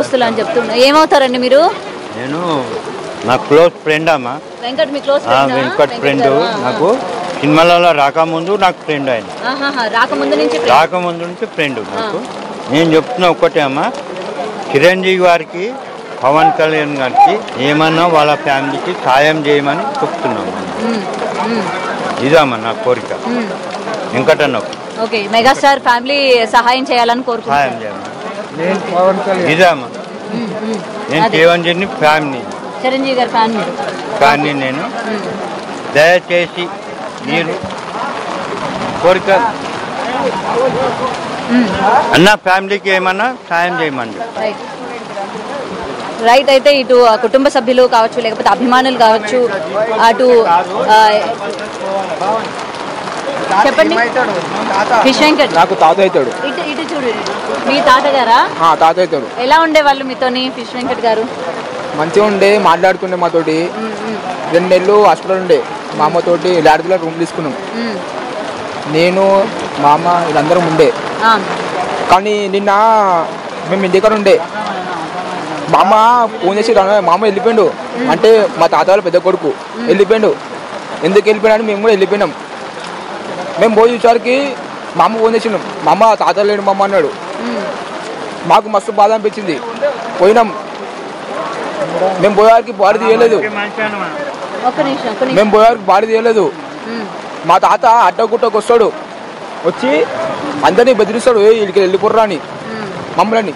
ఉద్యోగస్తులు అని చెప్తున్నారు. ఏమవుతారండి మీరు? నేను నా క్లోజ్ ఫ్రెండ్ అమ్మా. వెంకట్ మీ క్లోజ్ ఫ్రెండ్? వెంకట్ ఫ్రెండ్. నాకు సినిమాలలో రాకముందు నాకు ఫ్రెండ్ ఆయన. రాకముందు నుంచి ఫ్రెండ్ నాకు. నేను చెప్తున్నా ఒక్కటే అమ్మా, చిరంజీవి గారికి పవన్ కళ్యాణ్ గారికి ఏమన్నా వాళ్ళ ఫ్యామిలీకి సాయం చేయమని చెప్తున్నాము. ఇదమ్మా నా కోరిక వెంకటన్నకు. ఓకే, మెగాస్టార్ ఫ్యామిలీ సహాయం చేయాలని కోరుకుంటున్నాను. ఇదమ్మా నేను చిరంజీవి ఫ్యామిలీ, చిరంజీవి గారి ఫ్యామిలీ కానీ నేను దయచేసి మీరు కోరిక అన్న ఫ్యామిలీకి ఏమన్నా సాయం చేయమండి. రైట్. అయితే ఇటు కుటుంబ సభ్యులు కావచ్చు, లేకపోతే అభిమానులు కావచ్చు, అటు చెప్పండి. ఫిష్ వెంకట్ నాకు తాత అవుతాడు. ఇటు చూడు, మీ తాతగారా? తాత అవుతాడు. ఎలా ఉండేవాళ్ళు మీతోని ఫిష్ వెంకట్ గారు? మంచిగా ఉండే, మాట్లాడుతుండే మాతోటి. 2 నెలలు హాస్పిటల్ ఉండే. మా అమ్మతోటి లాడ్జ్లో రూమ్ తీసుకున్నాం. నేను మా అమ్మ వీళ్ళందరం ఉండే. కానీ నిన్న మేము ఇంటికాడ ఉండే. మా అమ్మ ఫోన్ చేసి మా అమ్మ వెళ్ళిపోయాడు అంటే మా తాత వాళ్ళ పెద్ద కొడుకు వెళ్ళిపోయాడు. ఎందుకు వెళ్ళిపోయాడని మేము కూడా వెళ్ళిపోయినాం. మేము పోయి చూసారికి మా అమ్మ ఫోన్ చేసినాం. మా అమ్మ తాత లేడు మా అమ్మ అన్నాడు. మాకు మస్తు బాధ అనిపించింది. పోయినాం. మేము పోయేవారికి బాడీ తీయలేదు. మేము పోయేవారికి బాడీ తీయలేదు. మా తాత అడ్డగుట్టకు వస్తాడు, వచ్చి అందరినీ బెదిరిస్తాడు, వీడికి వెళ్ళిపోర్రా అని మమ్మల్ని.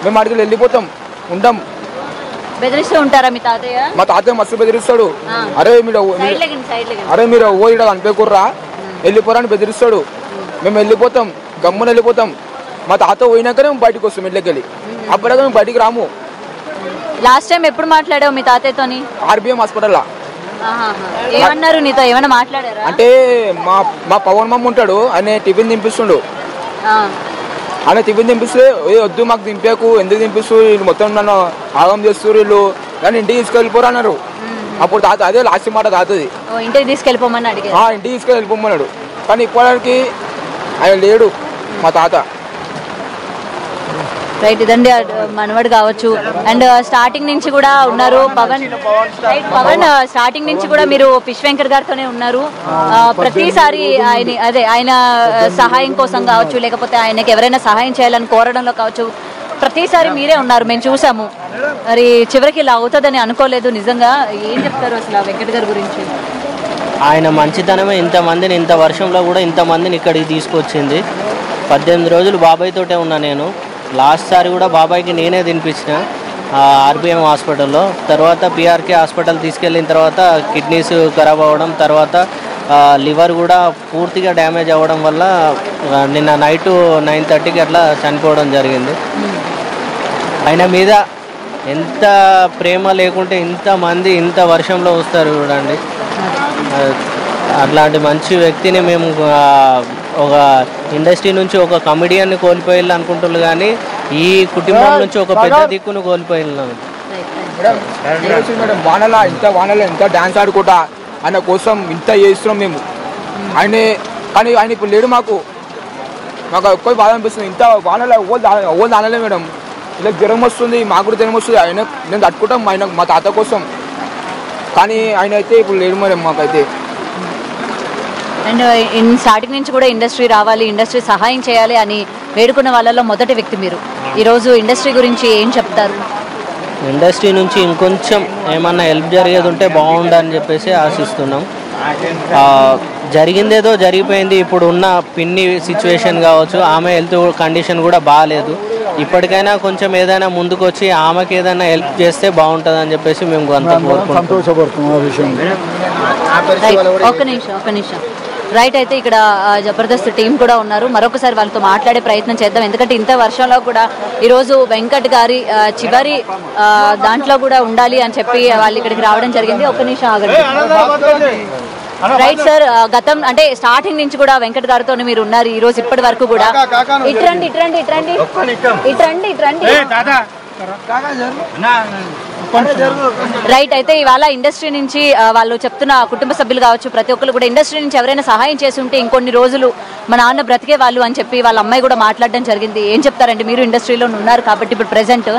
మేము అడిగి వెళ్ళిపోతాం, ఉండం. బెదిరిస్తూ ఉంటారా మీ తాతయ్య? మా తాతయ్య మస్తు బెదిరిస్తాడు. అరే మీరు ఓ ఇక్కడ అనిపోకుర్రా, వెళ్ళిపోరా అని బెదిరిస్తాడు. మేము వెళ్ళిపోతాం, గమ్మున వెళ్ళిపోతాం. మా తాత పోయినాకనే మేము బయటకు వస్తాం ఇళ్ళకి వెళ్ళి. అప్పటిదాకా మేము బయటికి రాము. లాస్ట్ టైం ఎప్పుడు మాట్లాడావు మీ తాతయ్యతోని? RBM hospital. ఏమన్నారు నీతో? ఏమైనా మాట్లాడారా? అంటే మా పవన్ మమ్మ ఉంటాడు, ఆయన టిఫిన్ దింపిస్తుండు. ఆయన టిఫిన్ దింపిస్తే వద్దు మాకు దింపాకు, ఎందుకు దింపిస్తూ వీళ్ళు మొత్తం నన్ను ఆగం చేస్తారు, వీళ్ళు నన్ను ఇంటికి తీసుకెళ్ళిపోరు అన్నారు. అప్పుడు తాత అదే లాస్ట్ మాట తాతది, ఇంటికి తీసుకెళ్ళిపోమని అడిగారు. ఇంటికి తీసుకెళ్ళిపోమన్నాడు. కానీ ఇప్పటికి ఆయన లేడు మా తాత. రైట్. ఇదండి మనవడు కావచ్చు. అండ్ స్టార్టింగ్ నుంచి కూడా ఉన్నారు పవన్. రైట్, పవన్ స్టార్టింగ్ నుంచి కూడా మీరు ఫిష్ వెంకట్ గారితోనే ఉన్నారు. ప్రతిసారి ఆయన సహాయం కోసం కావచ్చు, లేకపోతే ఆయనకి ఎవరైనా సహాయం చేయాలని కోరడంలో కావచ్చు, ప్రతిసారి మీరే ఉన్నారు, మేము చూసాము. మరి చివరికి ఇలా అవుతుందని అనుకోలేదు. నిజంగా ఏం చెప్తారు అసలు వెంకట్ గారి గురించి? ఆయన మంచితనమే ఇంతమందిని, ఇంత వర్షంలో కూడా ఇంతమందిని ఇక్కడికి తీసుకొచ్చింది. 18 రోజులు బాబాయ్ తోటే ఉన్నా నేను. లాస్ట్ సారి కూడా బాబాయ్కి నేనే తినిపించిన ఆర్బిఎం హాస్పిటల్లో. తర్వాత పిఆర్కే హాస్పిటల్ తీసుకెళ్ళిన తర్వాత కిడ్నీస్ ఖరాబ్ అవ్వడం, తర్వాత లివర్ కూడా పూర్తిగా డ్యామేజ్ అవ్వడం వల్ల నిన్న నైట్ 9:30కి అట్లా చనిపోవడం జరిగింది. ఆయన మీద ఎంత ప్రేమ లేకుంటే ఇంతమంది ఇంత వర్షంలో వస్తారు చూడండి. అట్లాంటి మంచి వ్యక్తిని మేము ఒక ఇండస్ట్రీ నుంచి ఒక కమెడియన్ని కోల్పోయాలి అనుకుంటున్నారు, కానీ ఈ కుటుంబం నుంచి ఒక పెద్ద దిక్కును కోల్పోయినాను. వానలా ఇంత డాన్స్ ఆడుకుంటా ఆయన కోసం ఇంత చేస్తున్నాం మేము. కానీ ఆయన ఇప్పుడు లేడు. మాకు ఎక్కువ బాధ అనిపిస్తుంది. ఇంత వానలా ఓళ్ళు దానలే మేడం. ఇలా జ్వరం వస్తుంది, మాకు కూడా జ్వరం వస్తుంది. ఆయన నేను తట్టుకుంటాం ఆయన మా తాత కోసం. కానీ ఆయన అయితే ఇప్పుడు లేడు మేడం మాకైతే. అండ్ స్టార్టింగ్ నుంచి కూడా ఇండస్ట్రీ రావాలి, ఇండస్ట్రీ సహాయం చేయాలి అని వేడుకున్న వాళ్ళలో మొదటి వ్యక్తి మీరు. ఈరోజు ఇండస్ట్రీ గురించి ఏం చెప్తారు? ఇండస్ట్రీ నుంచి ఇంకొంచెం ఏమన్నా హెల్ప్ జరిగేది ఉంటే బాగుండని చెప్పేసి ఆశిస్తున్నాం. జరిగిందేదో జరిగిపోయింది. ఇప్పుడు ఉన్న పిన్ని సిచ్యువేషన్ కావచ్చు, ఆమె హెల్త్ కండిషన్ కూడా బాగాలేదు. ఇప్పటికైనా కొంచెం ఏదైనా ముందుకు వచ్చి ఆమెకి ఏదైనా హెల్ప్ చేస్తే బాగుంటుంది అని చెప్పేసి మేము అంతా ఒక్క నిమిషం. రైట్. అయితే ఇక్కడ జబర్దస్త్ టీం కూడా ఉన్నారు. మరొకసారి వాళ్ళతో మాట్లాడే ప్రయత్నం చేద్దాం. ఎందుకంటే ఇంత వర్షంలో కూడా ఈరోజు వెంకట్ గారి చివరి దాంట్లో కూడా ఉండాలి అని చెప్పి వాళ్ళు ఇక్కడికి రావడం జరిగింది. ఒక్క నిమిషం ఆగండి. రైట్ సార్, గతం అంటే స్టార్టింగ్ నుంచి కూడా వెంకట్ గారితో మీరు ఉన్నారు ఈ రోజు ఇప్పటి వరకు కూడా. ఇట్రండి. రైట్. అయితే ఇవాళ ఇండస్ట్రీ నుంచి వాళ్ళు చెప్తున్న కుటుంబ సభ్యులు కావచ్చు, ప్రతి ఒక్కరు కూడా ఇండస్ట్రీ నుంచి ఎవరైనా సహాయం చేసి ఉంటే ఇంకొన్ని రోజులు మా నాన్న బ్రతికే వాళ్ళు అని చెప్పి వాళ్ళ అమ్మాయి కూడా మాట్లాడడం జరిగింది. ఏం చెప్తారండి? మీరు ఇండస్ట్రీలో ఉన్నారు కాబట్టి ఇప్పుడు ప్రెసెంట్